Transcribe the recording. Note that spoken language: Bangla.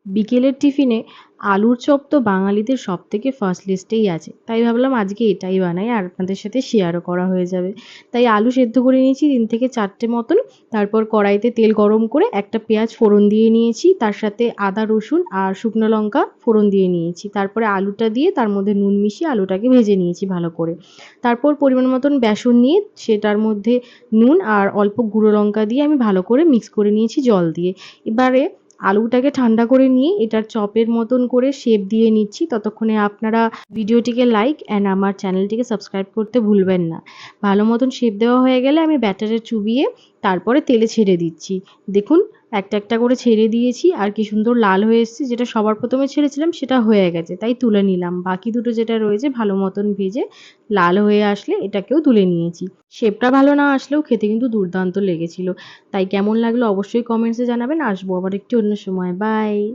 বিকেলের টিফিনে আলুর চপ তো বাঙালিদের সবথেকে ফার্স্ট লিস্টেই আছে। তাই ভাবলাম আজকে এটাই বানাই আর আপনাদের সাথে শেয়ারও করা হয়ে যাবে। তাই আলু সেদ্ধ করে নিয়েছি ৩ থেকে ৪টে মতন। তারপর কড়াইতে তেল গরম করে একটা পেঁয়াজ ফোড়ন দিয়ে নিয়েছি। তার সাথে আদা, রসুন আর শুকনো লঙ্কা ফোড়ন দিয়ে নিয়েছি। তারপরে আলুটা দিয়ে তার মধ্যে নুন মিশিয়ে আলুটাকে ভেজে নিয়েছি ভালো করে। তারপর পরিমাণ মতন বেসন নিয়ে সেটার মধ্যে নুন আর অল্প গুঁড়ো লঙ্কা দিয়ে আমি ভালো করে মিক্স করে নিয়েছি জল দিয়ে। এবারে আলুটাকে ঠান্ডা করে নিয়ে এটার চপের মতন করে শেপ দিয়ে নিচ্ছি। ততক্ষণে আপনারা ভিডিওটিকে লাইক অ্যান্ড আমার চ্যানেলটিকে সাবস্ক্রাইব করতে ভুলবেন না। ভালো মতন শেপ দেওয়া হয়ে গেলে আমি ব্যাটারে চুবিয়ে তারপরে তেলে ছেড়ে দিচ্ছি। দেখুন একটা একটা করে ছেড়ে দিয়েছি আর কি সুন্দর লাল হয়ে এসছে। যেটা সবার প্রথমে ছেড়েছিলাম সেটা হয়ে গেছে, তাই তুলে নিলাম। বাকি দুটো যেটা রয়েছে ভালো মতন ভেজে লাল হয়ে আসলে এটাকেও তুলে নিয়েছি। শেপটা ভালো না আসলেও খেতে কিন্তু দুর্দান্ত লেগেছিল। তাই কেমন লাগলো অবশ্যই কমেন্টসে জানাবেন। আসবো আবার একটু অন্য সময়। বাই।